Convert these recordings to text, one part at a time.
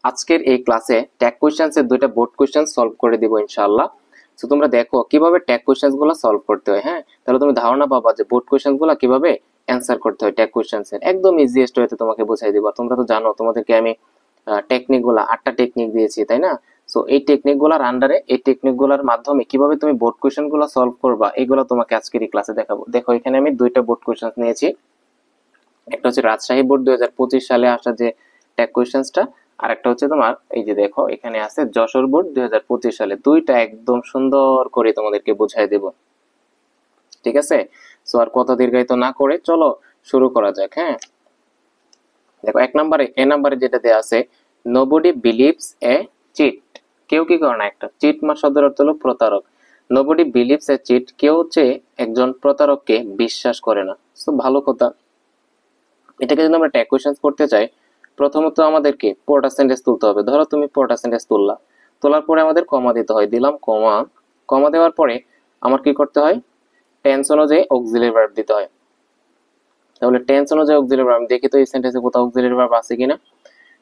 আজকের এই ক্লাসে ট্যাগ কোশ্চেন্স এর দুইটা বোর্ড কোশ্চেন সলভ করে দিব ইনশাআল্লাহ। তো তোমরা দেখো কিভাবে ট্যাগ কোশ্চেন্স গুলো সলভ করতে হয়। হ্যাঁ, তাহলে তুমি ধারণা পাবা যে বোর্ড কোশ্চেন্স গুলো কিভাবে অ্যান্সার করতে হয়। ট্যাগ কোশ্চেন্স এর একদম ইজিয়েস্ট ওয়েতে তোমাকে বোঝাই দিব। তোমরা তো জানো তোমাদেরকে আমি টেকনিক গুলা 8টা টেকনিক দিয়েছি, তাই না? সো এই টেকনিক গুলার আন্ডারে এই টেকনিক গুলার মাধ্যমে কিভাবে তুমি বোর্ড কোশ্চেন গুলো সলভ করবা এগুলো তোমাকে আজকের এই ক্লাসে দেখাবো। দেখো এখানে আমি দুইটা বোর্ড কোশ্চেন নিয়েছি। একটা হচ্ছে রাজশাহী বোর্ড 2025 সালে আসা যে ট্যাগ কোশ্চেন্সটা, আর একটা হচ্ছে তোমার এই যে দেখো এখানে আছে যশোর বোর্ড 2025 সালে। দুইটা একদম সুন্দর করে তোমাদেরকে বুঝাই দেব, ঠিক আছে? সো আর কথা দীর্ঘায়িত না করে চলো শুরু করা যাক। হ্যাঁ, দেখো এ নম্বরে যেটা দেয়া আছে, নোবডি বিলিভস এ চিট। কেউ কি করে না, একটা চিট মার শব্দের অর্থ হলো প্রতারক। নোবডি বিলিভস এ চিট, কেউ হচ্ছে একজন প্রতারককে বিশ্বাস করে না। সো ভালো কথা, এটাকে যদি আমরা ট্যাগ কোশ্চেন্স করতে চাই, প্রথমত আমাদেরকে পোর্টা সেন্টেন্স তুলতে হবে। ধরো তুমি পোর্টা সেন্টেন্স তুললা, তোলার পরে আমাদের কমা দিতে হয়। দিলাম কমা, কমা দেওয়ার পরে আমার কি করতে হয়, টেন্স অনুযায়ী অক্সিলারি ভার্ব দিতে হয়। তাহলে টেন্স অনুযায়ী অক্সিলারি ভার্ব, দেখি তো এই সেন্টেন্সে কোথাও অক্সিলারি ভার্ব আছে কিনা।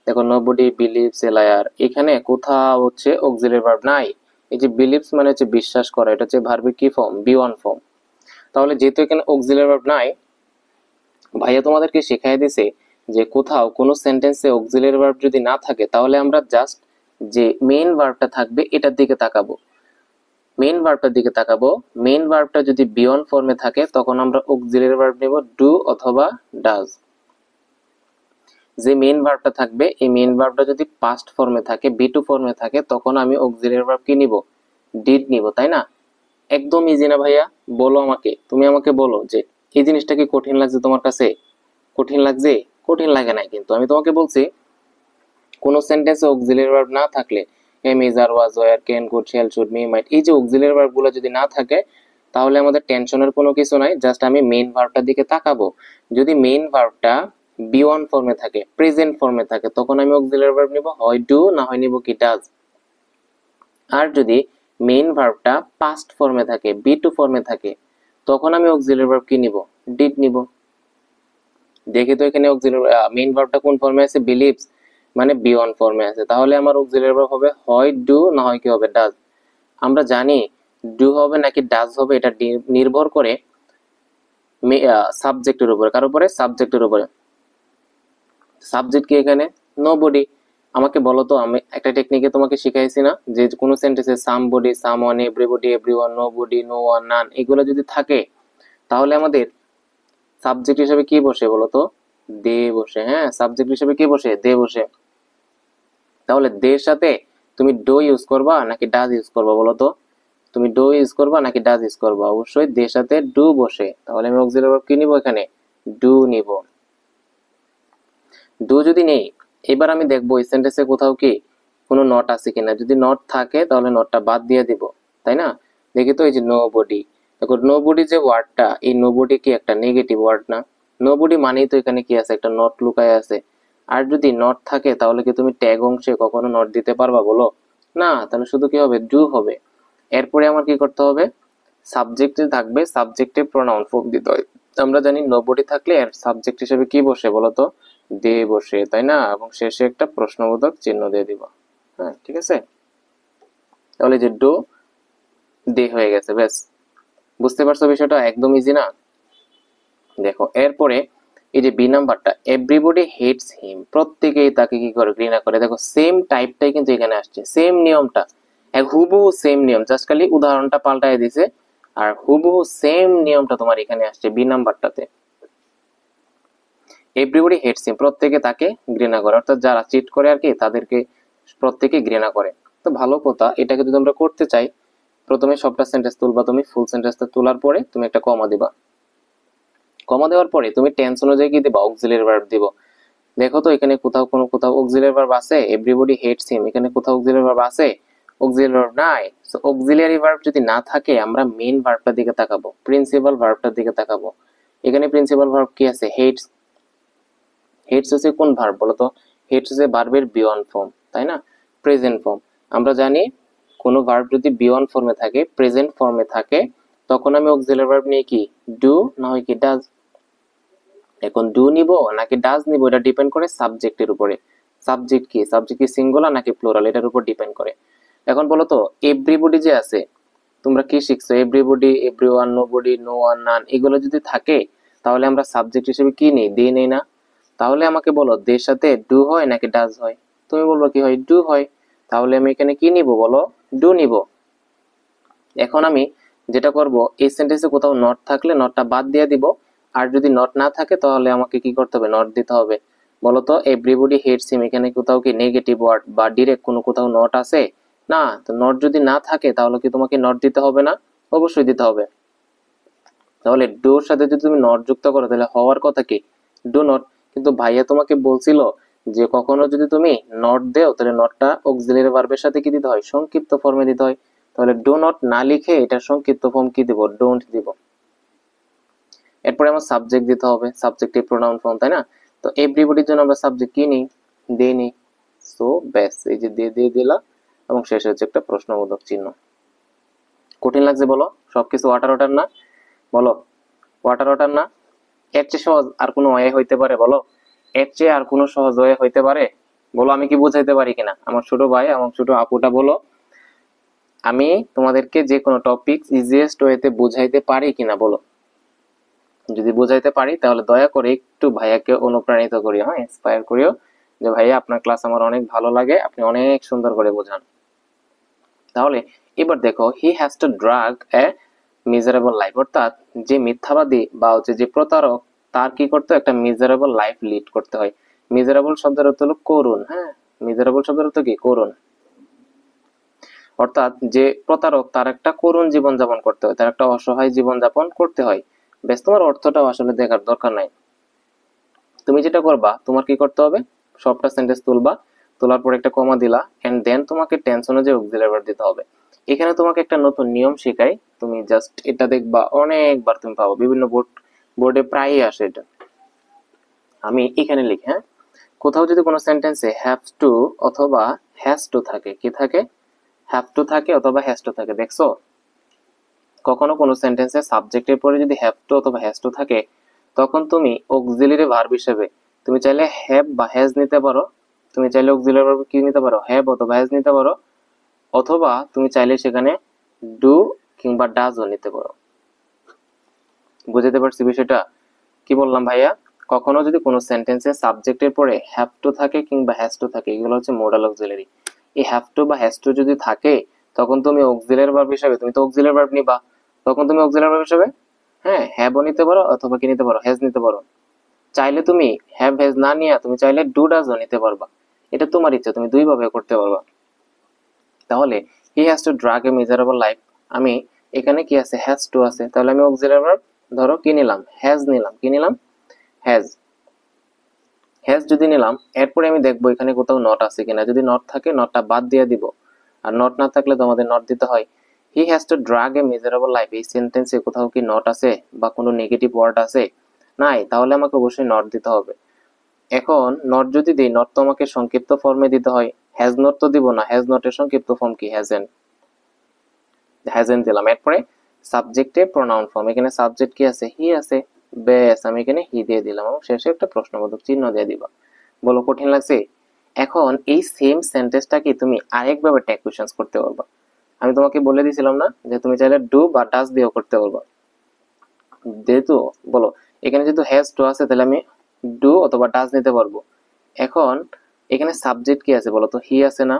দেখো নোবডি বিলিভস এ লায়ার, এখানে কোথাও হচ্ছে অক্সিলারি ভার্ব নাই। এই যে বিলিভস মানে হচ্ছে বিশ্বাস করা, এটা হচ্ছে ভার্বের কি ফর্ম, বি ওয়ান ফর্ম। তাহলে যেহেতু এখানে অক্সিলারি ভার্ব নাই, ভাইয়া তোমাদেরকে শেখাই দিছে যে কোথাও কোনো সেন্টেন্সে অক্সিলারি ভার্ব যদি না থাকে তাহলে আমরা জাস্ট যে মেইন ভার্বটা থাকবে এটার দিকে তাকাবো। মেইন ভার্বটার দিকে তাকাবো। মেইন ভার্বটা যদি বি ওয়ান ফর্মে থাকে তখন আমরা অক্সিলারি ভার্ব নেব ডু অথবা ডাজ। যে মেইন ভার্বটা থাকবে এই মেইন ভার্বটা যদি পাস্ট ফর্মে থাকে, বি টু ফর্মে থাকে, তখন আমি অক্সিলারি ভার্ব কি নিব, ডিড নিব, তাই না? একদম ইজি না ভাইয়া? বলো আমাকে, তুমি আমাকে বলো যে এই জিনিসটা কি কঠিন লাগছে তোমার কাছে? কঠিন লাগছে? কঠিন লাগে নাই, কিন্তু আমি তোমাকে বলছি কোন সেন্টেন্সে অক্সিলারি ভার্ব না থাকলে, am is are was were can could shall should may might, এই যে অক্সিলারি ভার্ব গুলো যদি না থাকে তাহলে আমাদের টেনশনের কোনো কিছু নাই, জাস্ট আমি মেইন ভার্বটার দিকে তাকাবো। যদি মেইন ভার্বটা বি ওয়ান ফর্মে থাকে, প্রেজেন্ট ফর্মে থাকে, তখন আমি অক্সিলারি ভার্ব নিব হয় ডু না হয় নিব কি ডাজ। আর যদি মেইন ভার্বটা পাস্ট ফর্মে থাকে, বি টু ফর্মে থাকে, তখন আমি অক্সিলারি ভার্ব কি নিব, ডিড নিব। দেখি তো এখানে অক্সিলারি মেইন ভার্বটা কোন ফর্মে আছে, বিলিভস মানে বি ওয়ান ফর্মে আছে, তাহলে আমার অক্সিলারি ভার্ব হবে হয় ডু না হয় কি হবে ডাজ। আমরা জানি ডু হবে নাকি ডাজ হবে এটা নির্ভর করে সাবজেক্টের উপরে। কার উপরে? সাবজেক্টের উপরে। সাবজেক্ট কি এখানে? নোবডি। আমাকে বলো তো, আমি একটা টেকনিকে তোমাকে শিখাইছি না যে কোনো সেন্টেন্সে somebody, someone, everybody, everyone, nobody, no one, none, এগুলো যদি থাকে তাহলে আমাদের সাবজেক্ট হিসেবে কি বসে বলো তো? দে বসে। হ্যাঁ, সাবজেক্ট হিসেবে কি বসে? দে বসে। তাহলে দের সাথে তুমি ডো ইউজ করবা নাকি ডাজ ইউজ করবা বলো তো? তুমি ডো ইউজ করবা নাকি ডাজ ইউজ করবা? অবশ্যই দের সাথে ডু বসে, তাহলে আমি অক্সিলারি ভার্ব কি নিব এখানে, ডু নিব। ডু যদি নেই, এবার আমি দেখবো এই সেন্টেন্সে কোথাও কি কোনো নট আছে কিনা। যদি নট থাকে তাহলে নটটা বাদ দিয়ে দিব, তাই না? দেখি তো এই যে নো বডি, দেখো নো বডি যে ওয়ার্ডটা, এই নো বডি কি একটা নেগেটিভ ওয়ার্ড না? নো বডি মানেই তো এখানে কি আছে, একটা নট লুকায় আছে। আর যদি নট থাকে তাহলে কি তুমি ট্যাগ অংশে কখনো নট দিতে পারবা বলো? না, তাহলে শুধু কি হবে, ডু হবে। এরপরে আমার কি করতে হবে, সাবজেক্টে থাকবে, সাবজেক্টে প্রোনাউন ফর্ম দিতে হয়। আমরা জানি নোবডি থাকলে এর সাবজেক্ট হিসেবে কি বসে বলতো, দে বসে, তাই না? এবং শেষে একটা প্রশ্নবোধক চিহ্ন দিয়ে দিব। হ্যাঁ, ঠিক আছে। তাহলে যে ডো দে হয়ে গেছে, ব্যাস। বুঝতে পারছো বিষয়টা? একদম ইজি না? দেখো এরপরে এই যে বি নাম্বারটা, এভরিবডি হেটস হিম, প্রত্যেকেই তাকে কি করে, ঘৃণা করে। দেখো সেম টাইপটাই কিন্তু এখানে আসছে, সেম নিয়মটা, এক হুবহু সেম নিয়ম, জাস্ট খালি উদাহরণটা পাল্টায় দিছে, আর হুবহু সেম নিয়মটা তোমার এখানে আসছে বি নাম্বারটাতে। এভরিবডি হেটস হিম, প্রত্যেকে তাকে ঘৃণা করে, অর্থাৎ যারা চিট করে আর কি তাদেরকে প্রত্যেকে ঘৃণা করে। তো ভালো কথা, এটাকে যদি আমরা করতে চাই, প্রথমে সবটা সেন্টেন্স তুলবা, তুমি ফুল সেন্টেন্সটা তোলার পরে তুমি একটা কমা দিবা। কমা দেওয়ার পরে তুমি টেন্স অনুযায়ী কি দিবা, অক্সিলারি ভার্ব দিব। দেখো তো এখানে কোথাও অক্সিলারি ভার্ব আছে? এভরিবডি হেটস হিম, এখানে কোথাও অক্সিলারি ভার্ব আছে? অক্সিলারি ভার্ব নাই। সো অক্সিলারি ভার্ব যদি না থাকে আমরা মেইন ভার্বটার দিকে তাকাবো, প্রিন্সিপাল ভার্বটার দিকে তাকাবো। এখানে প্রিন্সিপাল ভার্ব কি আছে, হেটস। হেটস হচ্ছে কোন ভার্ব বলতো? হেটস হচ্ছে ভার্বের বি ওয়ান ফর্ম, তাই না? Present form. আমরা জানি কোনো ভার্ব যদি বি ওয়ান ফর্মে থাকে, প্রেজেন্ট ফর্মে থাকে, তখন আমি অক্সিলারি ভার্ব নিয়ে কি ডু না হয় কি ডাজ। এখন ডু নিব নাকি ডাজ নিব এটা ডিপেন্ড করে সাবজেক্টের উপরে। সাবজেক্ট কি সিঙ্গুলার নাকি প্লুরাল, এটার উপর ডিপেন্ড করে। এখন বলো তো এভরিবডি যে আছে, তোমরা কি শিখছো? Everybody, everyone, nobody, no one, none, এগুলো যদি থাকে তাহলে আমরা সাবজেক্ট হিসেবে কি নেই? দে নেই না? তাহলে আমাকে বলো দের সাথে ডু হয় নাকি ডাজ হয়? তুমি বলবো কি হয়? ডু হয়। তাহলে আমি এখানে কি নিব বলো? ডু নিব। এখন আমি যেটা করব, এই সেন্টেন্সে কোথাও নট থাকলে নটটা বাদ দিয়ে দিব, আর যদি নট না থাকে তাহলে আমাকে কি করতে হবে? নট দিতে হবে। বলতো এভরিবডি হেটস হিম, এখানে কোথাও কি নেগেটিভ ওয়ার্ড বা ডিরেক্ট কোনো কোথাও নট আছে? না। তো নট যদি না থাকে তাহলে কি তোমাকে নট দিতে হবে না? অবশ্যই দিতে হবে। তাহলে ডোর সাথে যদি তুমি নট যুক্ত করো তাহলে হওয়ার কথা কি? Do not. কিন্তু ভাইয়া তোমাকে বলছিল যে কখনো যদি তুমি নট দেও তাহলে নটটা অক্সিলারি ভার্বের সাথে কি দিতে হয়? সংক্ষিপ্ত ফর্মে দিতে হয়। তাহলে ডু নট না লিখে এটা সংক্ষিপ্ত ফর্ম কি দিব? ডোন্ট দিব। এরপরে আমার সাবজেক্ট দিতে হবে, সাবজেক্টিভ প্রোনাউন ফর্ম, তাই না? তো এভরিবডির জন্য আমরা সাবজেক্ট কি নেই? দে নেই। সো ব্যাস, এই যে দিয়ে দিলা এবং শেষে হচ্ছে একটা প্রশ্নবোধক চিহ্ন। কঠিন লাগছে বলো? সবকিছু ওয়াটার ওয়াটার না? বলো ওয়াটার ওয়াটার না? এর চেয়ে সহজ আর কোনো ওয়ে হইতে পারে বলো? এর চেয়ে আর কোনো সহজ ওয়ে হইতে পারে? বলো আমি কি বুঝাইতে পারি কিনা? আমার ছোট ভাই, আমার ছোট আপুটা বলো আমি তোমাদেরকে যে কোনো টপিক ইজিয়েস্ট ওয়েতে বুঝাইতে পারি কিনা বলো? যদি বুঝাইতে পারি তাহলে দয়া করে একটু ভাইয়াকে অনুপ্রাণিত করিও, হ্যাঁ, ইন্সপায়ার করিও যে ভাইয়া আপনার ক্লাস আমার অনেক ভালো লাগে, আপনি অনেক সুন্দর করে বোঝান। তাহলে এবার দেখো, he has to drug A miserable life, অর্থাৎ যে মিথ্যাবাদী বা হচ্ছে যে প্রতারক, তার কি করতে হয়? একটা মিজারেবল লাইফ লিড করতে হয়। মিজারেবল শব্দের অর্থ হলো করুণ, হ্যাঁ, মিজারেবল শব্দের অর্থ কি? করুণ। অর্থাৎ যে প্রতারক তার একটা করুণ জীবন যাপন করতে হয়, তার একটা অসহায় জীবন যাপন করতে হয়। বেশ, তোমার অর্থটাও আসলে দেখার দরকার নাই। তুমি যেটা করবা, তোমার কি করতে হবে? সবটা সেন্টেন্স তুলবা, তোলার পর একটা কমা দিলা, এন্ড দেন তোমাকে টেন্স অনুযায়ী অক্সিলারি ভার্ব দিতে হবে। এখানে তোমাকে একটা নতুন নিয়ম শেখাই, তুমি জাস্ট এটা দেখবা, অনেকবার তুমি পাবো, বিভিন্ন বোর্ডে প্রায়ই আসে এটা। আমি এখানে লিখি, হ্যাঁ, কোথাও যদি কোনো সেন্টেন্সে হ্যাভ টু অথবা হ্যাজ টু থাকে, কি থাকে? হ্যাভ টু থাকে অথবা হ্যাজ টু থাকে। দেখছো, কখনো কোনো সেন্টেন্সে সাবজেক্টের পরে যদি হ্যাভ টু অথবা হ্যাজ টু থাকে, তখন তুমি অক্সিলারি ভার্ব হিসেবে তুমি চাইলে হ্যাভ বা হ্যাজ নিতে পারো, তুমি চাইলে অক্সিলারি ভার্ব কি নিতে পারো? হ্যাভ অথবা হ্যাজ নিতে পারো, অথবা তুমি চাইলে সেখানে ডু কিংবা ডাজও নিতে পারো। বুঝতে পারছি বিষয়টা? কি বললাম ভাইয়া? কখনো যদি কোনো সেন্টেন্সে সাবজেক্টের পরে হ্যাভ টু থাকে কিংবা হ্যাজ টু থাকে, এগুলো হচ্ছে মোডাল অক্সিলারি। এই হ্যাভ টু বা হ্যাজ টু যদি থাকে, তখন তুমি অক্সিলারি ভার্ব হিসেবে, তুমি তো অক্সিলারি ভার্ব নিবা, তখন তুমি অক্সিলারি ভার্ব হিসেবে হ্যাঁ হ্যাভও নিতে পারো অথবা কি নিতে পারো? হ্যাজ নিতে পারো। চাইলে তুমি হ্যাভ হ্যাজ না নিয়ে তুমি চাইলে ডু ডাজও নিতে পারবা। এটা তোমার ইচ্ছা, তুমি দুই ভাবে করতে পারবা। তাহলে he has to drug A miserable life, আমি এখানে কি আছে? হ্যাজ টু আছে, তাহলে আমি অক্সিলারি ভার্ব ধরো কি নিলাম? হ্যাজ নিলাম। কি নিলাম? হ্যাজ। হ্যাজ যদি নিলাম, এরপরে আমি দেখবো এখানে কোথাও নট আছে কিনা, যদি নট থাকে নটটা বাদ দিয়ে দিব, আর নট না থাকলে তো আমাদের নট দিতে হয়। He has to drug A miserable life, এই সেন্টেন্সে কোথাও কি নট আছে বা কোনো নেগেটিভ ওয়ার্ড আছে? নাই, তাহলে আমাকে অবশ্যই নট দিতে হবে। এখন নট যদি দিই, নট তো আমাকে সংক্ষিপ্ত ফর্মে দিতে হয়, হ্যাজ নট তো দিব না, হ্যাজ নটের সংক্ষিপ্ত ফর্ম কি? হ্যাজেন। হ্যাজেন দিলাম। এরপরে সাবজেক্টে প্রোনাউন ফর্ম, এখানে সাবজেক্ট কি আছে? হি আছে। বেশ, আমি এখানে হি দিয়ে দিলাম এবং শেষে একটা প্রশ্নবোধক চিহ্ন দিয়ে দিবা। বলো কঠিন লাগছে? এখন এই সেম সেন্টেন্সটাকে তুমি আরেকভাবে ট্যাগ কোশ্চেন্স করতে পারবা। আমি তোমাকে বলে দিয়েছিলাম না যে তুমি চাইলে ডু বা ডাজ দিয়েও করতে পারবা। যেহেতু বলো এখানে যেহেতু হ্যাজ টু আছে, তাহলে আমি ডু অথবা ডাজ নিতে পারবো। এখন এখানে সাবজেক্ট কি আছে বলো তো? হি আছে না?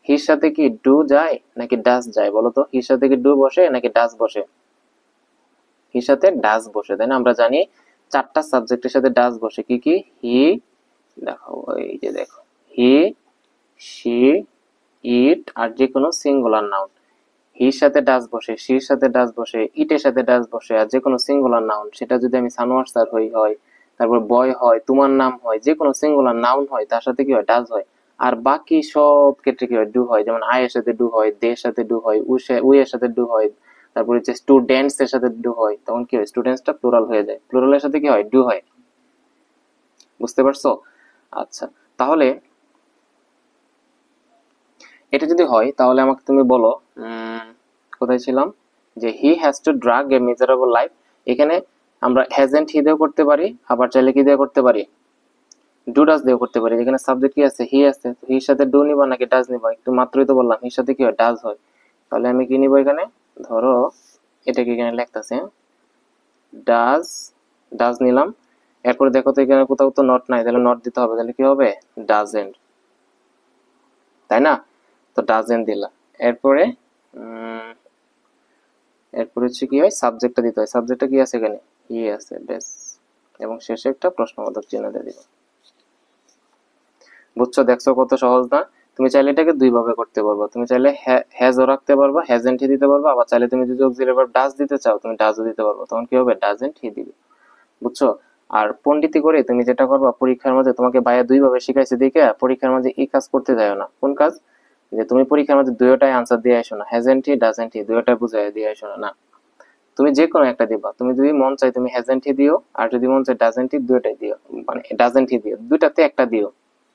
হির সাথে কি ডু যায় নাকি ডাজ যায় বলো তো? হির সাথে কি ডু বসে নাকি ডাজ বসে? হির সাথে ডাজ বসে, তাই না? আমরা জানি চারটা সাবজেক্টের সাথে ডাজ বসে, কি কি? হি, দেখো এই যে দেখো, হি, শি, ইট, আর যে কোনো সিঙ্গুলার নাউন। হির সাথে ডাজ বসে, শির সাথে ডাজ বসে, ইটের সাথে ডাজ বসে, আর যে কোনো সিঙ্গুলার নাউন, সেটা যদি আমি সানোয়ার স্যার হয়, তারপর বয় হয়, তোমার নাম হয়, যে কোনো সিঙ্গুলার নাউন হয়, তার সাথে কি হয়? ডাজ হয়। আর বাকি সব ক্ষেত্রে কি হয়? ডু হয়। যেমন আই এর সাথে ডু হয়, দে এর সাথে ডু হয়, উই এর সাথে ডু হয়, তারপরে হচ্ছে স্টুডেন্টস এর সাথে ডু হয়, তখন কি হয়? স্টুডেন্টসটা প্লুরাল হয়ে যায়, প্লুরালের সাথে কি হয়? ডু হয়। বুঝতে পারছো? আচ্ছা, তাহলে এটা যদি হয় তাহলে আমাকে তুমি বলো, কোথায় ছিলাম? যে he has to drug A miserable life, এখানে আমরা হ্যাজেন্ট হি দিয়েও করতে পারি, আবার চাইলে কি দিয়ে করতে পারি? ডু ডাজ দিয়েও করতে পারি। যেখানে সাবজেক্ট কি আছে, হি আছে, তো হির সাথে ডু নিবা নাকি ডাজ নিবা, একটু মাত্রই তো বললাম হির সাথে কি হয়, ডাজ হয়। তাহলে আমি কি নিব এখানে, ধরো এটাকে এখানে লিখতেছে ডাজ, ডাজ নিলাম। এরপরে দেখো তো এখানে কোথাও তো নট নাই, তাহলে নট দিতে হবে, তাহলে কি হবে ডাজেন্ট, তাই না? তো ডাজেন্ট দিলাম। এরপরে এরপরে হচ্ছে কি হয়, সাবজেক্টটা দিতে হয়। সাবজেক্টটা কি আছে এখানে, হি আছে, বেশ। এবং শেষে একটা প্রশ্নবোধক চিহ্ন দিয়ে দিব। বুঝছো, দেখছো কত সহজ না? তুমি চাইলে এটাকে দুই ভাবে করতে পারবা, তুমি চাইলে হ্যাজও রাখতে পারবা, হ্যাজেন্ট হি দিতে পারবা, আবার চাইলে তুমি যদি অক্সিলারি ভার্ব ডাজ দিতে চাও তুমি ডাজও দিতে পারবা, তখন কি হবে ডাজেন্ট হি দিবে। বুঝছো? আর পণ্ডিতি করে তুমি যেটা করবা, পরীক্ষার মাঝে তোমাকে ভাইয়া দুই ভাবে শিখাইছে দেখে পরীক্ষার মাঝে এই কাজ করতে যাও না। কোন কাজ? যে তুমি পরীক্ষার মধ্যে দুইটাই আনসার দিয়ে আসো না, হ্যাজেন্ট হি ডাজেন্ট হি দুইটাই বুঝাই দিয়ে আসো না, না, তুমি যে কোনো একটা দিবা। তুমি যদি মন চাই তুমি হ্যাজেন্ট হি দিও, আর যদি মন চাই ডাজেন্ট হি, দুইটাই দিও, মানে ডাজেন্ট হি দিও, দুইটাতে একটা দিও,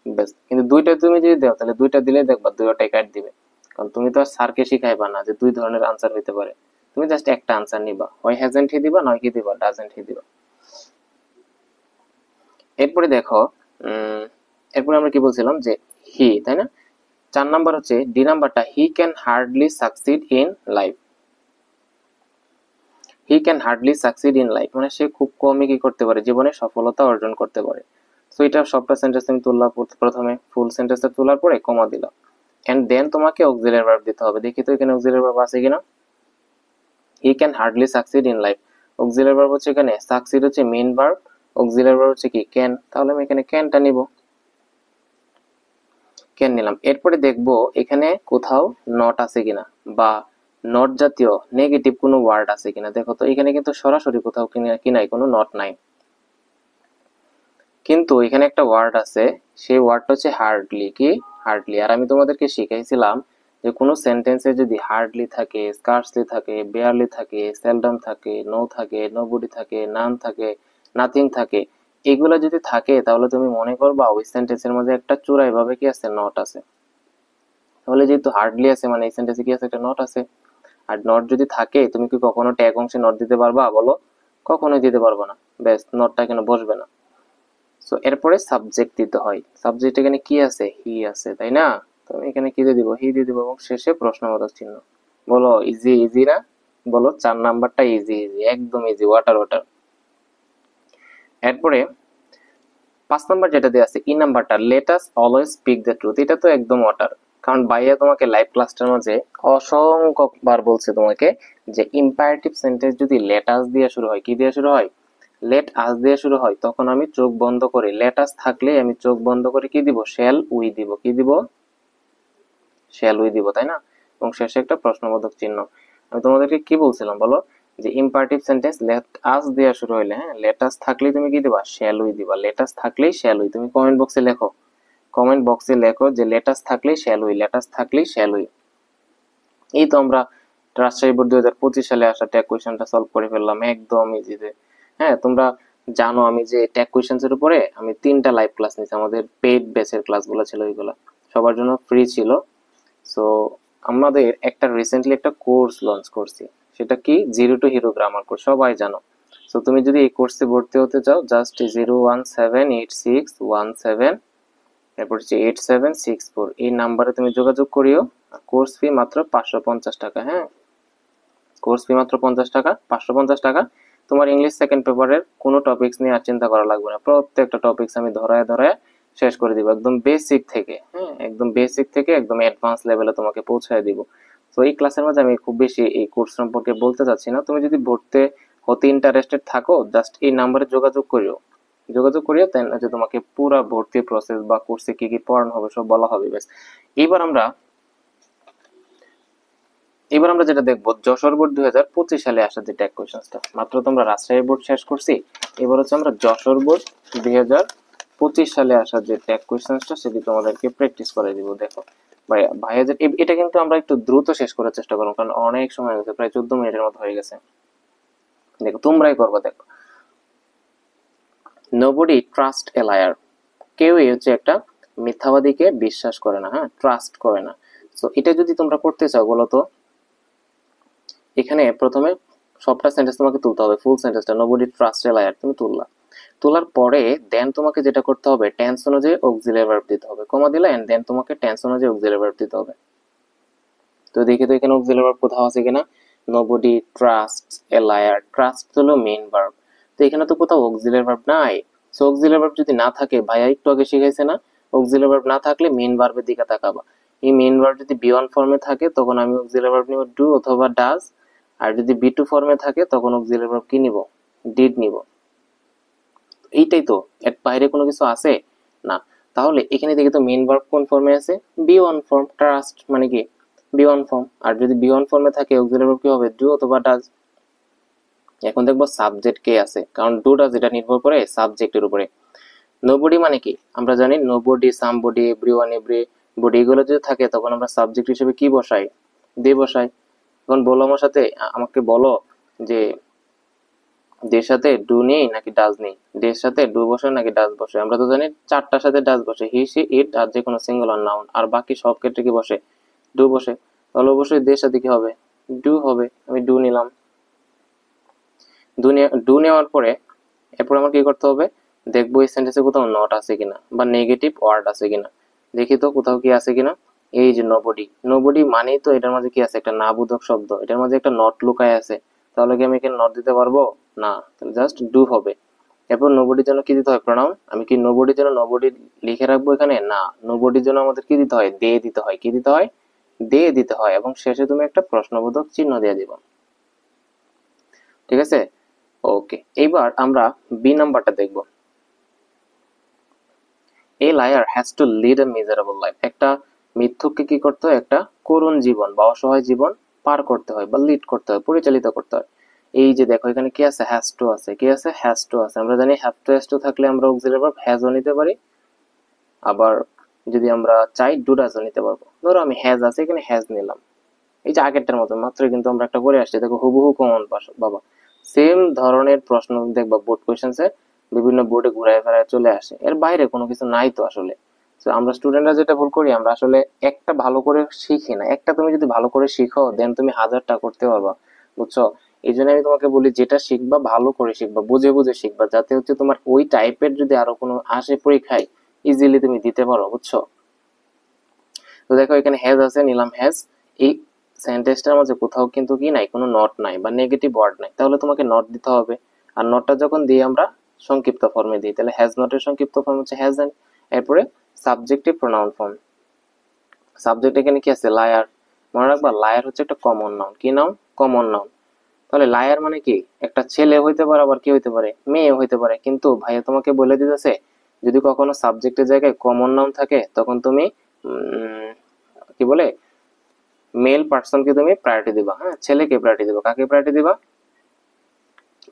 বেশ। কিন্তু দুইটা তুমি যদি দাও তাহলে দুইটা দিলে দেখবা দুইটাই কাট দিবে, কারণ তুমি তো আর স্যারকে শিখাইবা না যে দুই ধরনের আনসার হইতে পারে, তুমি জাস্ট একটা আনসার নিবা, হয় হ্যাজেন্ট হি দিবা নয় কি দিবা ডাজেন্ট হি দিবা। এরপরে দেখো, এরপরে আমরা কি বলছিলাম যে হি, তাই না? 4 নাম্বার হচ্ছে ডি নাম্বারটা, he can hardly succeed in life. He can hardly succeed in life মানে সে খুব কমই কি করতে পারে, জীবনে সফলতা অর্জন করতে পারে। সো এটা সবটা সেন্টেন্স তুমি তুললা, প্রথমে ফুল সেন্টেন্সটা তোলার পরে কমা দিলা, এন্ড দেন তোমাকে অক্সিলারি ভার্ব দিতে হবে। দেখি তো এখানে অক্সিলারি ভার্ব আছে কিনা। He can hardly succeed in life, auxiliary verb হচ্ছে এখানে, সাকসিড হচ্ছে মেইন ভার্ব, অক্সিলারি ভার্ব হচ্ছে কি ক্যান, তাহলে আমি এখানে ক্যানটা নিব, ক্যান নিলাম। এরপরে দেখবো এখানে কোথাও নট আছে কিনা, বা নট জাতীয় নেগেটিভ কোনো ওয়ার্ড আছে কিনা। দেখো তো এখানে কিন্তু সরাসরি কোথাও কি নাই, কোনো নট নাই, কিন্তু এখানে একটা ওয়ার্ড আছে, সেই ওয়ার্ডটা হচ্ছে হার্ডলি। কি হার্ডলি? আর আমি তোমাদেরকে শিখাইছিলাম যে কোনো সেন্টেন্সে যদি হার্ডলি থাকে, স্কার্সলি থাকে, বেয়ারলি থাকে, সেলডম থাকে, নো থাকে, নোবডি থাকে, নান থাকে, নাথিং থাকে, এগুলা যদি থাকে তাহলে তুমি মনে করবা ওই সেন্টেন্সের মধ্যে একটা চূড়াই ভাবে কি আছে, নট আছে। তাহলে যেহেতু হার্ডলি আছে মানে এই সেন্টেন্সে কি আছে, একটা নট আছে। আর নট যদি থাকে তুমি কি কখনো ট্যাগ অংশে নট দিতে পারবা, বলো? কখনোই দিতে পারবো না, ব্যাস, নটটা কেন বসবে না। সো এরপরে সাবজেক্ট দিতে হয়, সাবজেক্ট এখানে কি আছে, হি আছে, তাই না? তো আমি এখানে কি দিয়ে দিব, হি দিয়ে দিব, এবং শেষে প্রশ্নবোধক চিহ্ন। বলো ইজি ইজি না? বলো 4 নাম্বারটা ইজি ইজি, একদম ইজি, ওয়াটার ওয়াটার। এরপরে 5 নাম্বার যেটা দেওয়া আছে, ই নাম্বারটা, let us always speak the truth, এটা তো একদম ওয়াটার। কারণ ভাইয়া তোমাকে লাইভ ক্লাসটার মাঝে অসংখ্য বার বলছে তোমাকে যে ইম্পারেটিভ সেন্টেন্স যদি লেট আস দিয়ে শুরু হয়, কি দিয়ে শুরু হয়, লেট আস দিয়ে শুরু হয়, তখন আমি চোখ বন্ধ করে, লেট আস থাকলে আমি চোখ বন্ধ করে কি দিব, শ্যাল উই দিব, কি দিব, শ্যাল উই দিব, তাই না? এবং শেষে একটা প্রশ্নবোধক চিহ্ন। আমি তোমাদেরকে কি বলছিলাম বলো, যে ইম্পারেটিভ সেন্টেন্স লেট আস দিয়ে শুরু হইলে, হ্যাঁ, লেট আস থাকলেই তুমি কি দিবা, শ্যাল উই দিবা, লেট আস থাকলেই শ্যাল উই। তুমি কমেন্ট বক্সে লেখো, কমেন্ট বক্সে লেখো যে লেট আস থাকলেই শ্যাল উই, লেট আস থাকলেই শ্যাল উই। এই তো আমরা রাজশাহী বোর্ড 2025 সালে আসা ট্যাগ কোয়েশ্চনটা সলভ করে ফেললাম একদম ইজিতে। হ্যাঁ, তোমরা জানো আমি যে ট্যাগ কোয়েশ্চেন্স এর উপরে আমি 3টা লাইভ ক্লাস নিয়েছি, আমাদের পেইড ব্যাচের ক্লাসগুলো ছিল, ওইগুলো সবার জন্য ফ্রি ছিল। সো আমাদের একটা রিসেন্টলি একটা কোর্স লঞ্চ করছি, সেটা কি, zero two hero grammar course, সবাই জানো। সো তুমি যদি এই কোর্সে ভর্তি হতে চাও, জাস্ট 0178617, এরপর হচ্ছে 8764, এই নাম্বারে তুমি যোগাযোগ করিও। কোর্স ফি মাত্র 550 টাকা। হ্যাঁ, কোর্স ফি মাত্র 50 টাকা, 550 টাকা। তোমার ইংলিশ সেকেন্ড পেপারের কোনো টপিক্স নিয়ে আর চিন্তা করা লাগবে না, প্রত্যেকটা টপিক্স আমি ধরায় ধরায় শেষ করে দিব, একদম বেসিক থেকে, হ্যাঁ, একদম বেসিক থেকে একদম অ্যাডভান্স লেভেলে তোমাকে পৌঁছায় দিব। তো এই ক্লাসের মধ্যে আমি খুব বেশি এই কোর্স সম্পর্কে বলতে চাচ্ছি না। তুমি যদি ভর্তি হতে ইন্টারেস্টেড থাকো, জাস্ট এই নাম্বারে যোগাযোগ করিও, যোগাযোগ করিও, দেন হচ্ছে তোমাকে পুরো ভর্তি প্রসেস বা কোর্সে কি কি পড়ানো হবে সব বলা হবে, ব্যাস। এবার আমরা এবার আমরা যেটা দেখবো, যশোর বোর্ড 2025 সালে আসা যে ট্যাগ কোয়েশ্চেন্সটা, মাত্র তোমরা রাজশাহী বোর্ড শেষ করছি, এবার হচ্ছে আমরা যশোর বোর্ড 2025 সালে আসা যে ট্যাগ কোয়েশ্চেন্সটা সেটি তোমাদেরকে প্র্যাকটিস করে দিব। দেখো ভাইয়া ভাইয়া যে এটা কিন্তু আমরা একটু দ্রুত শেষ করার চেষ্টা করবো, কারণ অনেক সময় হয়ে গেছে, প্রায় 14 মিনিটের মতো হয়ে গেছে। দেখো তোমরাই করবা। দেখো, নোবডি ট্রাস্ট এ লায়ার, কেউই হচ্ছে একটা মিথ্যাবাদীকে বিশ্বাস করে না, হ্যাঁ, ট্রাস্ট করে না। সো এটা যদি তোমরা করতে চাও, বলো তো এখানে প্রথমে সবটা সেন্টেন্স তোমাকে তুলতে হবে, ফুল সেন্টেন্সটা, নোবডি ট্রাস্ট এ লায়ার তুমি তুললা। তোলার পরে দেন তোমাকে যেটা করতে হবে, টেন্স অনুযায়ী অক্সিলারি ভার্ব দিতে হবে, কমা দিলা এন্ড দেন তোমাকে টেন্স অনুযায়ী অক্সিলারি ভার্ব দিতে হবে। তো দেখি তো এখানে অক্সিলারি ভার্ব কোথাও আছে কিনা। Nobody trusts a liar, trust হলো মেইন ভার্ব, তো এখানে তো কোথাও অক্সিলারি ভার্ব নাই। সো অক্সিলারি ভার্ব যদি না থাকে, ভাইয়া একটু আগে শিখাইছে না, অক্সিলারি ভার্ব না থাকলে মেইন ভার্বের দিকে তাকাবা। এই মেইন ভার্ব যদি বি ওয়ান ফর্মে থাকে তখন আমি অক্সিলারি ভার্ব নিব ডু অথবা ডাজ, আর যদি বি টু ফর্মে থাকে তখন অক্সিলারি ভার্ব কি নিব, ডিড নিব। এইটাই তো, এর বাইরে কোনো কিছু আছে না। তাহলে এখানে দেখি তো মেইন ভার্ব কোন ফর্মে আছে, বি ওয়ান ফর্ম, ট্রাস্ট মানে কি বি ওয়ান ফর্ম, আর যদি বি ওয়ান ফর্মে থাকে অক্সিলারি ভার্ব কি হবে, ডু অথবা ডাজ। এখন দেখবো সাবজেক্ট কে আছে, কারণ ডু ডাজ এটা নির্ভর করে সাবজেক্টের উপরে। নোবডি মানে কি, আমরা জানি নোবডি, সামবডি, এভরিওয়ান, এভরিবডি এগুলো যদি থাকে তখন আমরা সাবজেক্ট হিসেবে কি বসাই, দে বসাই। এখন বলো আমার সাথে, আমাকে বলো যে দের সাথে ডু নেই নাকি ডাজ নেই, দের সাথে ডু বসে নাকি ডাজ বসে। আমরা তো জানি চারটার সাথে ডাজ বসে, হি, সি, ইট আর যে কোনো সিঙ্গুলার নাউন, আর বাকি সব ক্ষেত্রে কি বসে, ডু বসে। তাহলে অবশ্যই দের সাথে কি হবে, ডু হবে। আমি ডু নিলাম। ডু নেওয়ার পরে এরপর আমার কি করতে হবে, দেখবো এই সেন্টেন্সে কোথাও নট আছে কিনা বা নেগেটিভ ওয়ার্ড আছে কিনা। দেখি তো কোথাও কি আছে কিনা। এই যে নোবডি, নোবডি মানেই তো এটার মাঝে কি আছে, একটা না বোধক শব্দ, এটার মাঝে একটা নট লুকায় আছে। তাহলে কি আমি এখানে নট দিতে পারবো না, জাস্ট ডু হবে। এরপর নোবডির জন্য কি দিতে হয়, প্রনাউন। আমি কি নোবডির জন্য নোবডি লিখে রাখবো এখানে, না, নোবডির জন্য আমাদের কি দিতে হয়, দে দিতে হয়। কি দিতে হয়, দে দিতে হয়, এবং শেষে তুমি একটা প্রশ্নবোধক চিহ্ন দিয়ে দিবা। ঠিক আছে, ওকে। এইবার আমরা বি নাম্বারটা দেখব। A liar has to lead a miserable life, একটা মিথ্যুককে কি করতে হয়, একটা করুণ জীবন বা অসহায় জীবন পার করতে হয় বা লিড করতে হয়, পরিচালিত করতে হয়। এই যে দেখো এখানে কি আছে, হ্যাজ টু আছে, কি আছে, হ্যাজ টু আছে। আমরা জানি হ্যাজ টু থাকলে আমরা অক্সিলারি ভার্ব হ্যাজও নিতে পারি, আবার যদি আমরা চাই ডু ডাজও নিতে পারবো। ধরো আমি হ্যাজ আছে, এখানে হ্যাজ নিলাম। এই যে আগেরটার মতো মাত্র কিন্তু আমরা একটা করে আসছি, দেখো হুবহু কমন বাবা। সেম ধরনের প্রশ্ন দেখবা বোর্ড কোয়েশ্চেন্সে বিভিন্ন বোর্ডে ঘুরায় ফেরায় চলে আসে, এর বাইরে কোনো কিছু নাই তো আসলে। তো আমরা স্টুডেন্টরা যেটা ভুল করি, আমরা আসলে একটা ভালো করে শিখি না। একটা তুমি যদি ভালো করে শিখো দেন তুমি হাজারটা করতে পারবা, বুঝছো। এই জন্য আমি তোমাকে বলি, যেটা শিখবা ভালো করে শিখবা, বুঝে বুঝে শিখবা, যাতে হচ্ছে তোমার ওই টাইপের যদি আরো কোনো আসে পরীক্ষায় ইজিলি তুমি দিতে পারো, বুঝছো। তো দেখো এখানে হ্যাজ আছে, নিলাম হ্যাজ। এই সেন্টেন্সটার মাঝে কোথাও কিন্তু কি নাই, কোনো নট নাই বা নেগেটিভ ওয়ার্ড নাই, তাহলে তোমাকে নট দিতে হবে। আর নটটা যখন দিই আমরা সংক্ষিপ্ত ফর্মে দিই, তাহলে হ্যাজ নটের সংক্ষিপ্ত ফর্ম হচ্ছে হ্যাজ এন্ড। এরপরে সাবজেক্টিভ প্রোনাউন ফর্ম। সাবজেক্ট এখানে কি আছে, লায়ার। মনে রাখবা লায়ার হচ্ছে একটা কমন নাউন। কি নাউন, কমন নাউন। তাহলে লায়ার মানে কি, একটা ছেলে হইতে পারে, আবার কি হইতে পারে, মেয়ে হইতে পারে। কিন্তু ভাইয়া তোমাকে বলে দিতেছে, যদি কখনো সাবজেক্টের জায়গায় কমন নাউন থাকে তখন তুমি কি বলে, মেল পার্সনকে তুমি প্রায়োরিটি দিবা। হ্যাঁ, ছেলেকে প্রায়োরিটি দিবা। কাকে প্রায়োরিটি দিবা,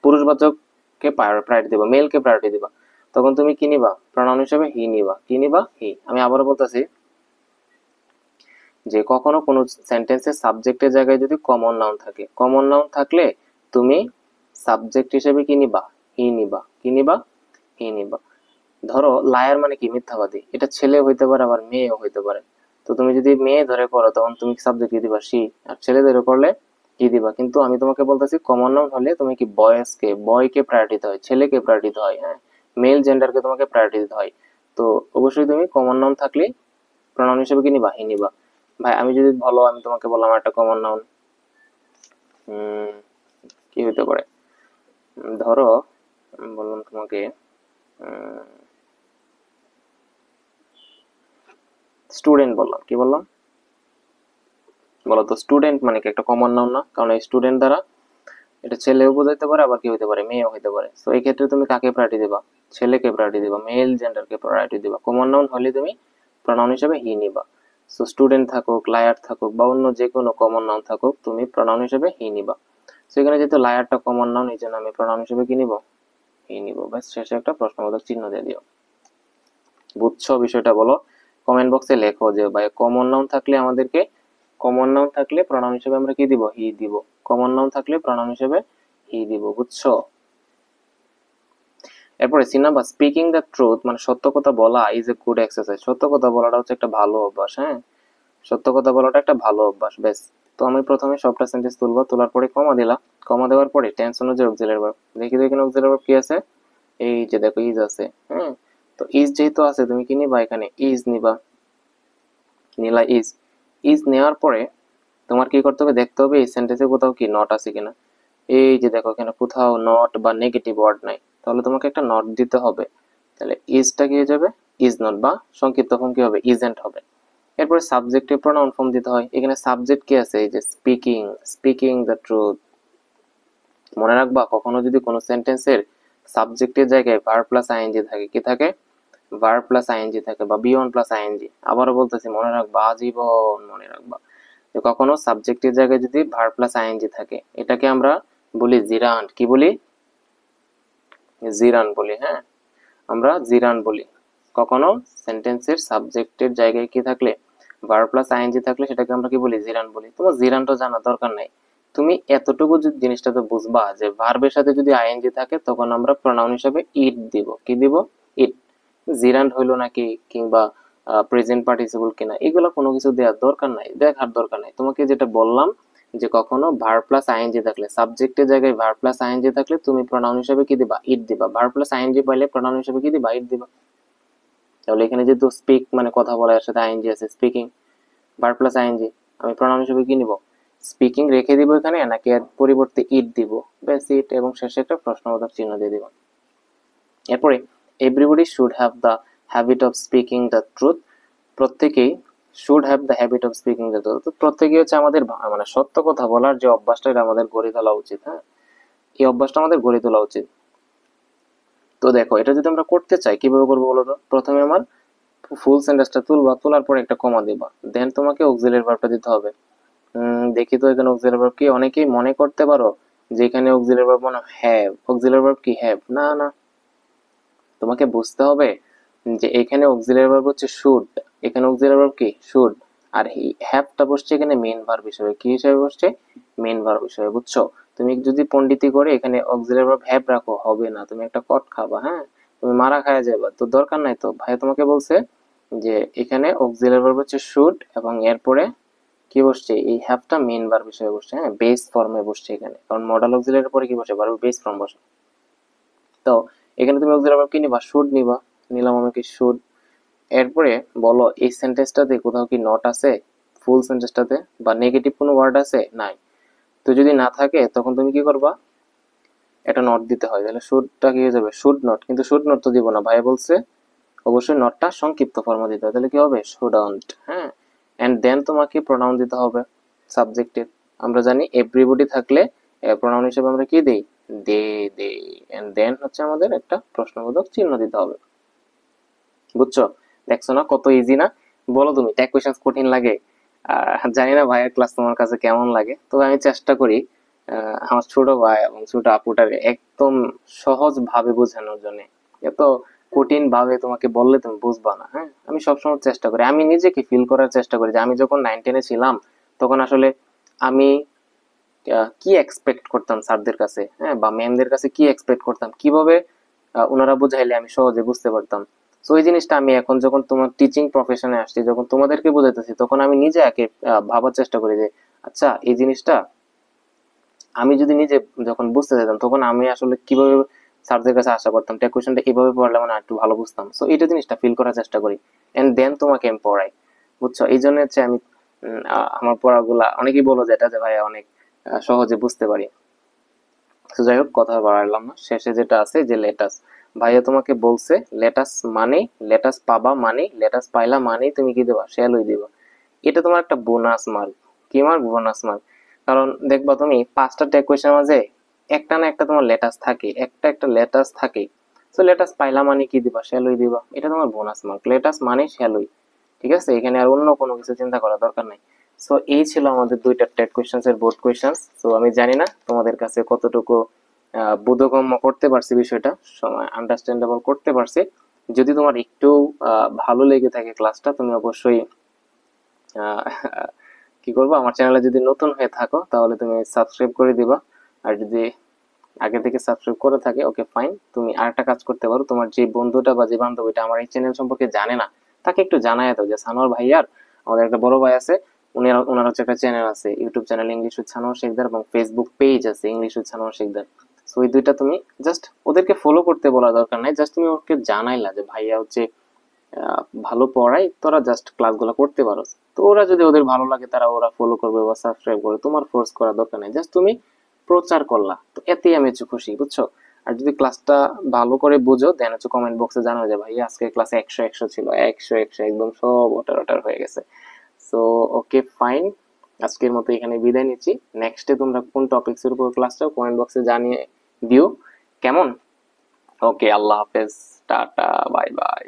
পুরুষবাচককে প্রায়োরিটি দিবা, মেলকে প্রায়োরিটি দিবা। তখন তুমি কি নিবা, প্রনাউন হিসেবে হি নিবা। কি নিবা, হি। আমি আবারও বলতেছি যে কখনো কোনো সেন্টেন্সের সাবজেক্টের জায়গায় যদি কমন নাউন থাকে, কমন নাউন থাকলে তুমি সাবজেক্ট হিসেবে কি নিবা, হি নিবা। কি নিবা, হি নিবা। ধরো লায়ার মানে কি, মিথ্যাবাদী। এটা ছেলে হইতে পারে আবার মেয়েও হইতে পারে। তো তুমি যদি মেয়ে ধরে করো তখন তুমি সাবজেক্ট কি দিবা, সি। আর ছেলে ধরে করলে কি দিবা। কিন্তু আমি তোমাকে বলতেছি কমন নাউন হলে তুমি কি বয়েজকে, বয়কে প্রায়োরিটি দিতে হয়, ছেলেকে প্রায়োরিটি দিতে হয়। হ্যাঁ, মেল জেন্ডারকে তোমাকে প্রায়োরিটি দিতে হয়। তো অবশ্যই তুমি কমন নাউন থাকলে প্রনাউন হিসেবে কি নিবা, হি নিবা। ভাই আমি যদি বলো, আমি তোমাকে বললাম একটা কমন নাউন কি হইতে পারে, ধরো আমি বললাম তোমাকে স্টুডেন্ট বললাম। কি বললাম, বলতো স্টুডেন্ট মানে কি একটা কমন নাউন না, কারণ এই স্টুডেন্ট দ্বারা এটা ছেলেও বোঝাইতে পারে, আবার কি হইতে পারে, মেয়েও হইতে পারে। তো এই ক্ষেত্রে তুমি কাকে প্রায়োরিটি দিবা, ছেলেকে প্রায়োরিটি দিবা, মেল জেন্ডারকে প্রায়োরিটি দিবা। কমন নাউন হলে তুমি প্রনাউন হিসেবে হি নিবা। সো স্টুডেন্ট থাকুক, লায়ার থাকুক, বা অন্য যে কোনো কমন নাউন থাকুক, তুমি প্রনাউন হিসেবে হি নিবা। সো এখানে যেহেতু লায়ারটা কমন নাউন, এই জন্য আমি প্রনাউন হিসেবে কি নিব, হি নিব। ব্যাস, শেষে একটা প্রশ্নবোধক চিহ্ন দিয়ে দিও। বুঝছো বিষয়টা, বলো কমেন্ট বক্সে লেখো যে ভাই কমন নাউন থাকলে আমাদেরকে, কমন নাউন থাকলে প্রনাউন হিসেবে আমরা কি দিব, হি দিব। কমন নাউন থাকলে প্রনাউন হিসেবে হি দিব, বুঝছো। এরপরে C number, speaking the truth মানে সত্য কথা বলা ইজ এ গুড এক্সারসাইজ। সত্য কথা বলাটা হচ্ছে একটা ভালো অভ্যাস। হ্যাঁ, সত্য কথা বলাটা একটা ভালো অভ্যাস। বেশ, তো আমি প্রথমে সবটা সেন্টেন্স তুলবো, তোলার পরে কমা দিলাম। কমা দেওয়ার পরে টেন্স অনুযায়ী অক্সিলারি ভার্ব। দেখি তো এখানে অক্সিলারি ভার্ব কি আছে, এই যে দেখো ইজ আছে, হ্যাঁ। তো ইজ যেহেতু আছে তুমি কি নিবা, এখানে ইজ নিবা, নিলা ইজ। ইজ নেওয়ার পরে তোমার কি করতে হবে, দেখতে হবে এই সেন্টেন্সে কোথাও কি নট আছে কিনা। এই যে দেখো এখানে কোথাও নট বা নেগেটিভ ওয়ার্ড নাই, তাহলে তোমাকে একটা নট দিতে হবে। তাহলে ইজটা কি হয়ে যাবে, ইজ নট, বা সংক্ষিপ্ত ফর্ম কি হবে, ইজেন্ট হবে। এরপরে সাবজেক্টিভ প্রোনাউন ফর্ম দিতে হয়। এখানে সাবজেক্ট কি আছে, এই যে স্পিকিং, স্পিকিং দ্য ট্রুথ। মনে রাখবা কখনো যদি কোনো সেন্টেন্সের সাবজেক্টের জায়গায় ভার্ব প্লাস আইএনজি থাকে, কি থাকে, ভার্ব প্লাস আইএনজি থাকে, বা বি ওয়ান প্লাস আইএনজি। আবারও বলতেছি মনে রাখবা, আজীবন মনে রাখবা যে কখনো সাবজেক্টের জায়গায় যদি ভার্ব প্লাস আইএনজি থাকে, এটাকে আমরা বলি জিরান্ট। কি বলি, জিরান বলি, হ্যাঁ, আমরা জিরান বলি। কখনো সেন্টেন্সের সাবজেক্টের জায়গায় কি থাকলে, ভার্ব প্লাস আইএনজি থাকলে সেটাকে আমরা কি বলি, জিরান বলি। তোমার জিরানটা জানা দরকার নাই, তুমি এতটুকু যদি জিনিসটা তো বুঝবা যে ভার্বের সাথে যদি আইএনজি থাকে তখন আমরা প্রনাউন হিসাবে ইট দিব। কি দিব, ইট। জিরান্ট হইলো নাকি, কিংবা প্রেজেন্ট পার্টিসিপল কিনা, এগুলো কোনো কিছু দেওয়ার দরকার নাই, দেখার দরকার নাই। তোমাকে যেটা বললাম যে কখনো ভার্ব প্লাস আইএনজি থাকলে, সাবজেক্টের জায়গায় ভার্ব প্লাস আইএনজি থাকলে তুমি প্রনাউন হিসাবে কি দিবা, ইট দিবা। ভার্ব প্লাস আইএনজি পাইলে প্রনাউন হিসাবে কি দিবা, ইট দিবা। তাহলে এখানে যেহেতু স্পিক মানে কথা বলার সাথে আইএনজি আছে, স্পিকিং, ভার্ব প্লাস আইএনজি, আমি প্রনাউন হিসেবে কি নিব, স্পিকিং রেখে দিব এখানে, নাকি এর পরিবর্তে ইট দিব, ব্যাস ইট, এবং শেষে একটা প্রশ্নবোধক চিহ্ন দিয়ে দিব। এরপরে everybody should have the habit of speaking the truth. প্রত্যেকেই should have the habit of speaking the truth. প্রত্যেকেই হচ্ছে আমাদের মানে সত্য কথা বলার যে অভ্যাসটা, এটা আমাদের গড়ে তোলা উচিত, হ্যাঁ, এই অভ্যাসটা আমাদের গড়ে তোলা উচিত। তো দেখো এটা যদি আমরা করতে চাই কিভাবে করবো বলো তো। প্রথমে আমার ফুল সেন্টেন্সটা তুলবা, তোলার পরে একটা কমা দিবা, দেন তোমাকে অক্সিলারি ভার্বটা দিতে হবে। দেখি তো এখানে অক্সিলারি ভার্ব কি, অনেকেই মনে করতে পারো যে এখানে অক্সিলারি ভার্ব মানে হ্যাভ, অক্সিলারি ভার্ব কি হ্যাভ, না না, তোমাকে বুঝতে হবে যে এখানে অক্সিলারি ভার্ব হচ্ছে শুড, এখানে অক্সিলারি ভার্ব কি শুড, আর হ্যাভটা বসছে এখানে মেইন ভার্ব হিসেবে। কি হিসেবে বসছে, মেইন ভার্ব হিসেবে, বুঝছো। তুমি যদি পণ্ডিতি করে এখানে অক্সিলারি ভার্ব হ্যাভ রাখো, হবে না, তুমি একটা কট খাবা, হ্যাঁ, তুমি মারা খায়া যাবে, তো দরকার নাই। তো ভাই তোমাকে বলছে যে এখানে অক্সিলারি ভার্ব হচ্ছে শুড, এবং এরপরে কি বসছে, এই হ্যাভটা মেইন ভার্ব হিসেবে বসছে, হ্যাঁ, বেস ফর্মে বসছে এখানে, কারণ মডাল অক্সিলারির পরে কি বসে, ভার্ব বেস ফর্ম বসে। তো এখানে তুমি অক্সিলারি ভার্ব কি নিবা, শুড নিবা, নিলাম আমি কি শুড। এরপরে বলো এই সেন্টেন্সটাতে কোথাও কি নট আছে, ফুল সেন্টেন্সটাতে, বা নেগেটিভ কোনো ওয়ার্ড আছে, নাই। তো যদি না থাকে তখন তুমি কি করবা, একটা নট দিতে হয়। তাহলে শুডটা কি হয়ে যাবে, শুড নট। কিন্তু শুড নট তো দিব না, ভাই বলছে অবশ্যই নটটা সংক্ষিপ্ত ফর্মে দিতে হয়, তাহলে কি হবে, শুডন্ট, হ্যাঁ। এন্ড দেন তোমাকে প্রোনাউন দিতে হবে সাবজেক্টের। আমরা জানি এভরিবডি থাকলে প্রোনাউন হিসেবে আমরা কি দেই, দে, দে। এন্ড দেন হচ্ছে আমাদের একটা প্রশ্নবোধক চিহ্ন দিতে হবে, বুঝছো। দেখছো না কত ইজি না, বলো তুমি ট্যাগ কোয়েশ্চেন কঠিন লাগে? জানি না ভাইয়ের ক্লাস তোমার কাছে কেমন লাগে, তবে আমি চেষ্টা করি আমার ছোট ভাই এবং ছোট আপুটারে একদম সহজ ভাবে বোঝানোর জন্য। এত কঠিন ভাবে তোমাকে বললে তুমি বুঝবা না, হ্যাঁ। আমি সবসময় চেষ্টা করি, আমি নিজেকে ফিল করার চেষ্টা করি যে আমি যখন 9-10-এ ছিলাম তখন আসলে আমি কি এক্সপেক্ট করতাম স্যারদের কাছে, হ্যাঁ, বা ম্যামদের কাছে কি এক্সপেক্ট করতাম, কিভাবে ওনারা বুঝাইলে আমি সহজে বুঝতে পারতাম। তো ওই জিনিসটা আমি এখন যখন তোমার টিচিং প্রফেশনে আসছি, যখন তোমাদেরকে বোঝাইতেছি, তখন আমি নিজে একে ভাবার চেষ্টা করি যে আচ্ছা এই জিনিসটা আমি যদি নিজে যখন বুঝতে চাইতাম তখন আমি আসলে কিভাবে স্যারদের কাছে আশা করতাম, ট্যাগ কোয়েশ্চেনটা এভাবে পড়লে মানে একটু ভালো বুঝতাম। সো এইটা জিনিসটা ফিল করার চেষ্টা করি, এন্ড দেন তোমাকে আমি পড়াই, বুঝছো। এই জন্য হচ্ছে আমি আমার পড়াগুলা অনেকেই বলো যেটা যে ভাই অনেক সহজে বুঝতে পারি। তো যাই হোক কথা বাড়ালাম না, শেষে যেটা আছে যে লেটাস, ভাইয়া তোমাকে বলছে লেটাস মানে, লেটাস পাবা মানে, লেটাস পাইলা মানে তুমি কি দেবা, শ্যালই দিবা। এটা তোমার একটা বোনাস মার্ক। কি মার্ক, বোনাস মার্ক। কারণ দেখবা তুমি 5টা ট্যাগ কোয়েশ্চেনের মাঝে একটা না একটা তোমার লেটাস থাকে, একটা একটা লেটাস থাকে। তো লেটাস পাইলা মানে কি দিবা, শ্যালই দিবা, এটা তোমার বোনাস মার্ক। লেটাস মানে শ্যালই, ঠিক আছে, এখানে আর অন্য কোনো কিছু চিন্তা করার দরকার নাই। সো এই ছিল আমাদের 2টা টেট কোয়েশ্চেন্স এর বোর্ড কোয়েশ্চেন্স। তো আমি জানি না তোমাদের কাছে কতটুকু বোধগম্য করতে পারছি বিষয়টা, সময় আন্ডারস্ট্যান্ডেবল করতে পারছি। যদি তোমার একটু ভালো লেগে থাকে ক্লাসটা, তুমি অবশ্যই আহ, কি করবো, আমার চ্যানেলে যদি নতুন হয়ে থাকো তাহলে তুমি সাবস্ক্রাইব করে দিবা। আর যদি আগে থেকে সাবস্ক্রাইব করে থাকে, ওকে ফাইন, তুমি আরেকটা কাজ করতে পারো, তোমার যে বন্ধুটা বা যে বান্ধবীটা আমার এই চ্যানেল সম্পর্কে জানে না, তাকে একটু জানায় দাও যে সানোয়ার ভাইয়ার, আমাদের একটা বড় ভাই আছে, উনি ওনার হচ্ছে একটা চ্যানেল আছে, YouTube channel English with Sanowar Shekhdar, এবং ফেসবুক পেজ আছে English with Sanowar Shekhdar. So এই দুইটা তুমি জাস্ট ওদেরকে ফলো করতে বলা দরকার নাই, জাস্ট তুমি ওকে জানাইলা যে ভাইয়া হচ্ছে ভালো পড়াই, তোরা জাস্ট ক্লাসগুলো করতে পারো। তো ওরা যদি ওদের ভালো লাগে তারা ওরা ফলো করবে বা সাবস্ক্রাইব করবে, তোমার ফোর্স করা দরকার নেই, জাস্ট তুমি প্রচার করলা, তো এতেই আমি হচ্ছে খুশি, বুঝছো? আর যদি ক্লাসটা ভালো করে বুঝো দেন হচ্ছে কমেন্ট বক্সে জানাও যে ভাই আজকে ক্লাসে 100 ছিল, 100 একদম সব ওটার ওটার হয়ে গেছে। সো ওকে ফাইন, আজকের মতো এখানে বিদায় নিচ্ছি। নেক্সটে তোমরা কোন টপিকস এর উপর ক্লাসটা কমেন্ট বক্সে জানিয়ে দিও, কেমন? ওকে, আল্লাহ হাফেজ, টাটা, বাই বাই।